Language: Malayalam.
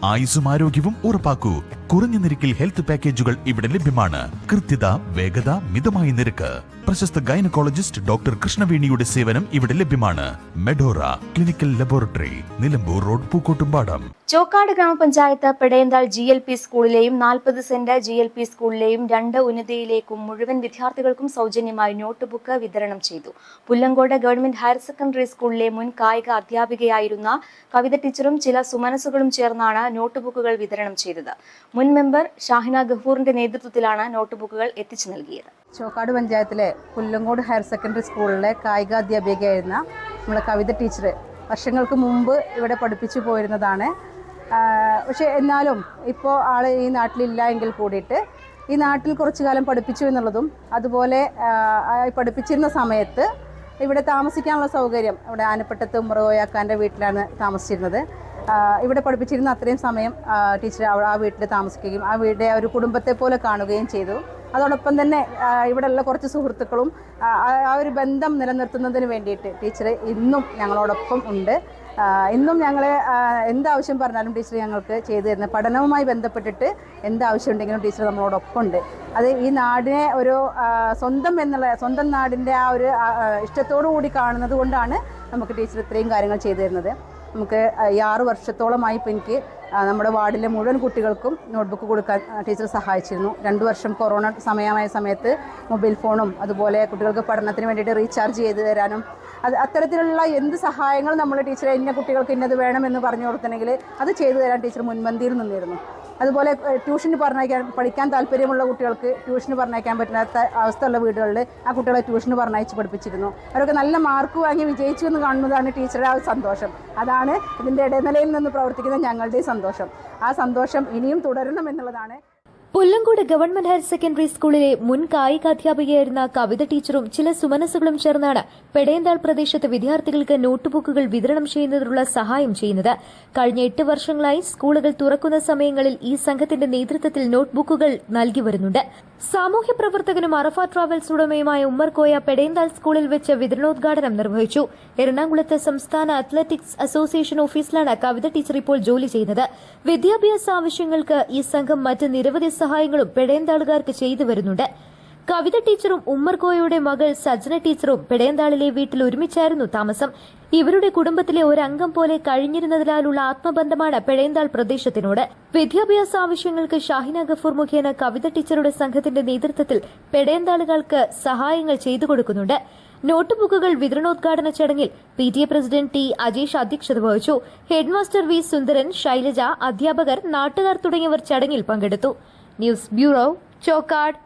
ആയുസ്സും ആരോഗ്യവും ഉറപ്പാക്കൂ. കുറഞ്ഞ നിരക്കിൽ ഹെൽത്ത് പാക്കേജുകൾ ഇവിടെ ലഭ്യമാണ്. കൃത്യത, വേഗത, മിതമായ നിരക്ക്. പ്രശസ്ത ഗൈനക്കോളജിസ്റ്റ് ഡോക്ടർ കൃഷ്ണവേണിയുടെ സേവനം ഇവിടെ ലഭ്യമാണ്. Medora clinical laboratory, Nilambur road, Pookkottumpadam. Chokkad ഗ്രാമപഞ്ചായത്ത് പെടയന്താൾ GLP സ്കൂളിലെയും 40 സെന്റ് GLP സ്കൂളിലെയും 2 ഉന്നതിയിലേക്കും മുഴുവൻ വിദ്യാർത്ഥികൾക്കും സൗജന്യമായി നോട്ട് ബുക്ക് വിതരണം ചെയ്തു. പുല്ലങ്കോട് ഗവൺമെന്റ് ഹയർ സെക്കൻഡറി സ്കൂളിലെ മുൻ കായിക അധ്യാപികയായിരുന്ന കവിത ടീച്ചറും ചില സുമനസുകളും ചേർന്നാണ് നോട്ട് ബുക്കുകൾ വിതരണം ചെയ്തത്. മുൻ മെമ്പർ ഷാഹിന ഗഫൂറിന്റെ നേതൃത്വത്തിലാണ് നോട്ട് ബുക്കുകൾ എത്തിച്ചു നൽകിയത്. ചോക്കാട് പഞ്ചായത്തിലെ പുല്ലങ്കോട് ഹയർ സെക്കൻഡറി സ്കൂളിലെ കായികാധ്യാപികയായിരുന്ന നമ്മളെ കവിത ടീച്ചർ വർഷങ്ങൾക്ക് മുമ്പ് ഇവിടെ പഠിപ്പിച്ചു പോയിരുന്നതാണ്. പക്ഷേ എന്നാലും ഇപ്പോൾ ആൾ ഈ നാട്ടിലില്ല എങ്കിൽ കൂടിയിട്ട് ഈ നാട്ടിൽ കുറച്ചു കാലം പഠിപ്പിച്ചു എന്നുള്ളതും അതുപോലെ പഠിപ്പിച്ചിരുന്ന സമയത്ത് ഇവിടെ താമസിക്കാനുള്ള സൗകര്യം ഇവിടെ ആനപ്പട്ടത്ത് ഉമ്മറോയാക്കാൻ്റെ വീട്ടിലാണ് താമസിച്ചിരുന്നത്. ഇവിടെ പഠിപ്പിച്ചിരുന്ന അത്രയും സമയം ടീച്ചർ ആ വീട്ടിൽ താമസിക്കുകയും ആ വീടിൻ്റെ ഒരു കുടുംബത്തെ പോലെ കാണുകയും ചെയ്തു. അതോടൊപ്പം തന്നെ ഇവിടെയുള്ള കുറച്ച് സുഹൃത്തുക്കളും ആ ഒരു ബന്ധം നിലനിർത്തുന്നതിന് വേണ്ടിയിട്ട് ടീച്ചർ ഇന്നും ഞങ്ങളോടൊപ്പം ഉണ്ട്. ഇന്നും ഞങ്ങളെ എന്താവശ്യം പറഞ്ഞാലും ടീച്ചർ ഞങ്ങൾക്ക് ചെയ്തു തരുന്നത്. പഠനവുമായി ബന്ധപ്പെട്ടിട്ട് എന്താവശ്യം ഉണ്ടെങ്കിലും ടീച്ചർ നമ്മളോടൊപ്പം ഉണ്ട്. അത് ഈ നാടിനെ ഒരു സ്വന്തം നാടിൻ്റെ ആ ഒരു ഇഷ്ടത്തോടു കൂടി കാണുന്നത് കൊണ്ടാണ് നമുക്ക് ടീച്ചർ ഇത്രയും കാര്യങ്ങൾ ചെയ്തു തരുന്നത്. നമുക്ക് 6 വർഷത്തോളമായി ഇപ്പോൾ എനിക്ക് നമ്മുടെ വാർഡിലെ മുഴുവൻ കുട്ടികൾക്കും നോട്ട്ബുക്ക് കൊടുക്കാൻ ടീച്ചർ സഹായിച്ചിരുന്നു. 2 വർഷം കൊറോണ സമയമായ സമയത്ത് മൊബൈൽ ഫോണും അതുപോലെ കുട്ടികൾക്ക് പഠനത്തിന് വേണ്ടിയിട്ട് റീചാർജ് ചെയ്ത് തരാനും അത്തരത്തിലുള്ള എന്ത് സഹായങ്ങൾ നമ്മൾ ടീച്ചറെ ഇന്ന കുട്ടികൾക്ക് ഇന്നത് വേണമെന്ന് പറഞ്ഞു കൊടുത്തിട്ടുണ്ടെങ്കിൽ അത് ചെയ്തു തരാൻ ടീച്ചർ മുൻപന്തിയിൽ നിന്നിരുന്നു. അതുപോലെ ട്യൂഷന് പഠിക്കാൻ താല്പര്യമുള്ള കുട്ടികൾക്ക് ട്യൂഷന് പറഞ്ഞയക്കാൻ പറ്റാത്ത അവസ്ഥയുള്ള വീടുകളിൽ ആ കുട്ടികളെ ട്യൂഷന് പറഞ്ഞയച്ച് പഠിപ്പിച്ചിരുന്നു. അവരൊക്കെ നല്ല മാർക്ക് വാങ്ങി വിജയിച്ചു എന്ന് കാണുന്നതാണ് ടീച്ചറുടെ ആ സന്തോഷം. അതാണ് ഇതിൻ്റെ ഇടനിലയിൽ നിന്ന് പ്രവർത്തിക്കുന്ന ഞങ്ങളുടെ സന്തോഷം. ആ സന്തോഷം ഇനിയും തുടരണം എന്നുള്ളതാണ്. പുല്ലങ്കോട് ഗവൺമെന്റ് ഹയർ സെക്കൻഡറി സ്കൂളിലെ മുൻ കായികാധ്യാപികയായിരുന്ന കവിത ടീച്ചറും ചില സുമനസുകളും ചേർന്നാണ് പെടയന്താൾ പ്രദേശത്ത് വിദ്യാർത്ഥികൾക്ക് നോട്ട്ബുക്കുകൾ വിതരണം ചെയ്യുന്നതിനുള്ള സഹായം ചെയ്യുന്നത്. കഴിഞ്ഞ 8 വർഷങ്ങളായി സ്കൂളുകൾ തുറക്കുന്ന സമയങ്ങളിൽ ഈ സംഘത്തിന്റെ നേതൃത്വത്തിൽ നോട്ട്ബുക്കുകൾ നൽകി വരുന്നുണ്ട്. സാമൂഹ്യ പ്രവർത്തകനും അറഫ ട്രാവൽസ് ഉടമയുമായ ഉമ്മർ കോയ പെടയന്താൾ സ്കൂളിൽ വെച്ച് വിതരണോദ്ഘാടനം നിർവഹിച്ചു. എറണാകുളത്ത് സംസ്ഥാന അത്ലറ്റിക്സ് അസോസിയേഷൻ ഓഫീസിലാണ് കവിത ടീച്ചർ ഇപ്പോൾ ജോലി ചെയ്യുന്നത്. വിദ്യാഭ്യാസ ആവശ്യങ്ങൾക്ക് ഈ സംഘം മറ്റ് നിരവധി സഹായങ്ങളും പെടയന്താളുകാർക്ക് ചെയ്തു വരുന്നുണ്ട്. കവിത ടീച്ചറും ഉമ്മർ കോയയുടെ മകൾ സജ്ന ടീച്ചറും പെടയന്താളിലെ വീട്ടിൽ ഒരുമിച്ചായിരുന്നു താമസം. ഇവരുടെ കുടുംബത്തിലെ ഒരംഗം പോലെ കഴിഞ്ഞിരുന്നതിനാലുള്ള ആത്മബന്ധമാണ് പെടയന്താൾ പ്രദേശത്തിനോട്. വിദ്യാഭ്യാസ ആവശ്യങ്ങൾക്ക് ഷാഹിന ഗഫൂർ മുഖേന കവിത ടീച്ചറുടെ സംഘത്തിന്റെ നേതൃത്വത്തിൽ പെടയന്താളുകൾക്ക് സഹായങ്ങൾ ചെയ്തു കൊടുക്കുന്നുണ്ട്. നോട്ട് ബുക്കുകൾ വിതരണോദ്ഘാടന ചടങ്ങിൽ PTA പ്രസിഡന്റ് T. അജേഷ് അധ്യക്ഷത വഹിച്ചു. Headmaster V. സുന്ദരൻ, ശൈലജ, അധ്യാപകർ, നാട്ടുകാർ തുടങ്ങിയവർ ചടങ്ങിൽ പങ്കെടുത്തു. News bureau, Chokkad.